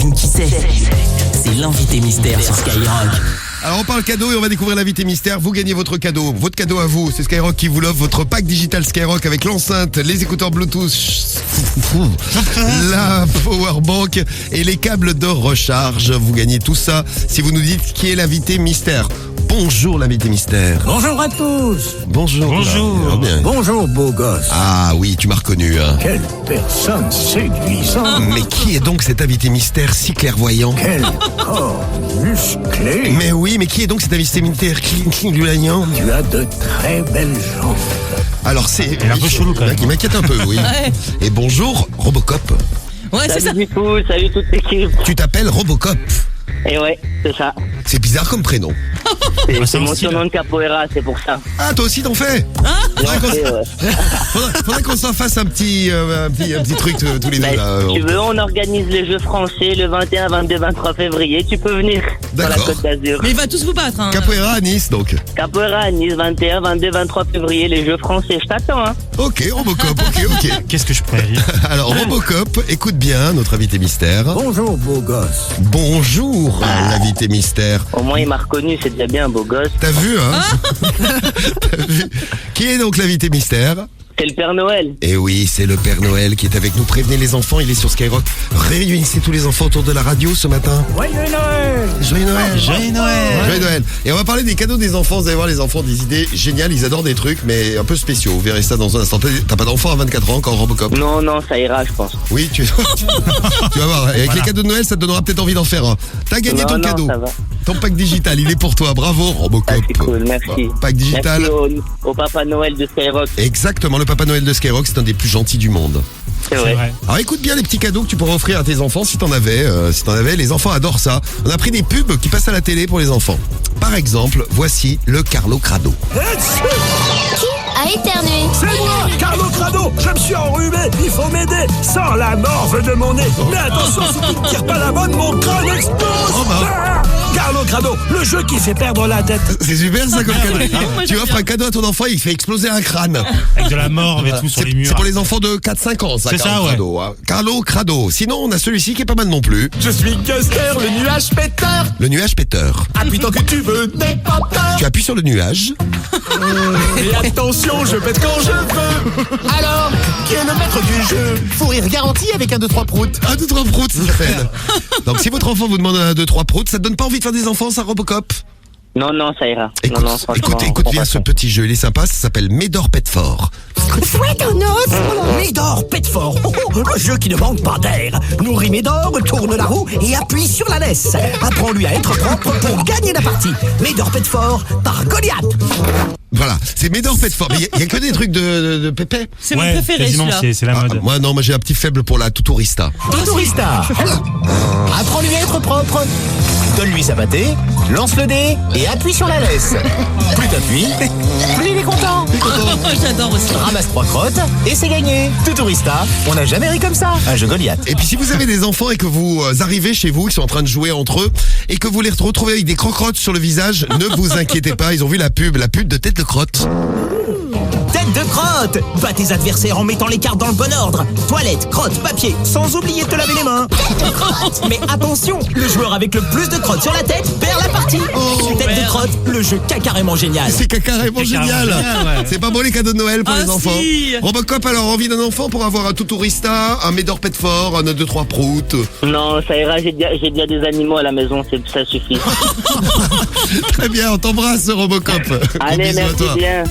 devine qui c'est? C'est l'invité mystère sur Skyrock. Alors on parle cadeau et on va découvrir l'invité mystère. Vous gagnez votre cadeau à vous. C'est Skyrock qui vous l'offre, votre pack digital Skyrock avec l'enceinte, les écouteurs Bluetooth, la powerbank et les câbles de recharge. Vous gagnez tout ça si vous nous dites qui est l'invité mystère. Bonjour l'invité mystère. Bonjour à tous. Bonjour. Bonjour. Bien. Bonjour beau gosse. Ah oui, tu m'as reconnu. Hein. Quelle personne séduisante. Mais qui est donc cet invité mystère si clairvoyant? Quel corps musclé. Mais oui, mais qui est donc cet invité mystère clairvoyant? Tu as de très belles jambes. Alors c'est un peu chelou quand même. Qui m'inquiète un peu, oui. Ouais. Et bonjour Robocop. Ouais, c'est ça. Salut du coup, salut toute l'équipe. Tu t'appelles Robocop. Et ouais, c'est ça. C'est bizarre comme prénom. C'est mon surnom de capoeira, c'est pour ça. Ah, toi aussi t'en fais? Faudrait qu'on s'en fasse un petit truc tous les deux là. Si tu veux, on organise les Jeux français le 21, 22, 23 février. Tu peux venir sur la D'accord. Côte d'Azur. Mais il va tous vous battre. Hein. Capoeira à Nice donc. Capoeira à Nice, 21, 22, 23 février, les Jeux français. Je t'attends, hein. Ok, Robocop, ok. Qu'est-ce que je pourrais rire? Alors Robocop, écoute bien notre invité mystère. Bonjour beau gosse. Bonjour l'invité mystère. Au moins, il m'a reconnu, c'est déjà bien, beau gosse. T'as vu, hein? T'as vu? Qui est donc l'invité mystère? C'est le Père Noël. Eh oui, c'est le Père Noël qui est avec nous. Prévenez les enfants, il est sur Skyrock. Réunissez tous les enfants autour de la radio ce matin. Joyeux Noël. Joyeux Noël. Joyeux Noël! Joyeux Noël. Et on va parler des cadeaux des enfants. Vous allez voir, les enfants ont des idées géniales. Ils adorent des trucs, mais un peu spéciaux. Vous verrez ça dans un instant. T'as pas d'enfant à 24 ans encore, Robocop? Non, ça ira, je pense. Oui, tu vas voir. Avec les cadeaux de Noël, ça te donnera peut-être envie d'en faire un. T'as gagné ton cadeau. Ça va. Ton pack digital, il est pour toi. Bravo, Robocop. Ah, c'est cool, merci. Pack digital. Merci au Papa Noël de Skyrock. Exactement, le Papa Noël de Skyrock, c'est un des plus gentils du monde. C'est vrai. Alors écoute bien les petits cadeaux que tu pourras offrir à tes enfants si t'en avais. Les enfants adorent ça. On a pris des pubs qui passent à la télé pour les enfants. Par exemple, voici le Carlo Crado. A éternué. C'est moi, Carlo Crado. Je me suis enrhumé. Il faut m'aider. Sans la morve de mon nez. Mais attention, si tu ne tires pas la bonne, mon crâne explose. Oh bah. Ah, Carlo Crado, le jeu qui fait perdre la tête. C'est super ça comme cadeau. Moi, Tu j'aime offres un cadeau à ton enfant, il fait exploser un crâne. Avec de la morve et tout sur les murs. C'est pour les enfants de 4-5 ans ça, C'est Carlo ça, ouais. Crado. Hein. Carlo Crado. Sinon, on a celui-ci qui est pas mal non plus. Je suis Guster, le nuage péteur. Le nuage péteur. Appuie tant que tu veux, n'aie pas peur. Tu appuies sur le nuage. Et attention, je pète quand je veux. Alors, qui est le maître du jeu? Faut rire garanti avec un 2-3 proutes. 1, 2, 3 proutes, ça s'appelle. Donc si votre enfant vous demande 1, 2, 3 proutes, ça te donne pas envie de faire des enfants, ça, Robocop? Non, ça ira. Écoute, non, franchement, écoute on bien passe. ce petit jeu, il est sympa, ça s'appelle Médor Petfort. Souhaite un os. Médor Petfort, le jeu qui ne manque pas d'air. Nourris Médor, tourne la roue et appuie sur la laisse. Apprends-lui à être propre pour gagner la partie. Médor Petfort par Goliath. Voilà, c'est Médor Petfort. Mais il y a que des trucs de pépé. C'est mon préféré quasiment, celui-là. c'est la mode. Moi j'ai un petit faible pour la Tuturista. Tourista. Apprends-lui à être propre. Donne-lui sa pâtée, lance le dé et appuie sur la laisse. Plus t'appuies, plus il est content. J'adore aussi. Ramasse 3 crottes et c'est gagné. Tourista, on n'a jamais ri comme ça. Un jeu Goliath. Et puis si vous avez des enfants et que vous arrivez chez vous, ils sont en train de jouer entre eux, et que vous les retrouvez avec des crocs-crottes sur le visage, ne vous inquiétez pas, ils ont vu la pub de tête de crotte. Tête de crotte. Bats tes adversaires en mettant les cartes dans le bon ordre. Toilette, crotte, papier, sans oublier de te laver les mains. Mais attention, le joueur avec le plus de crottes sur la tête perd la partie. Tête de crotte, le jeu carrément génial. C'est carrément génial. ouais. C'est pas beau les cadeaux de Noël pour Ah, les enfants. si. Robocop, alors envie d'un enfant pour avoir un Tuturista, un Médor Petfort, un 1, 2, 3 proutes. Non, ça ira, j'ai déjà des animaux à la maison, ça suffit. Très bien, on t'embrasse Robocop. Gros Allez, bisous à merci toi. bien.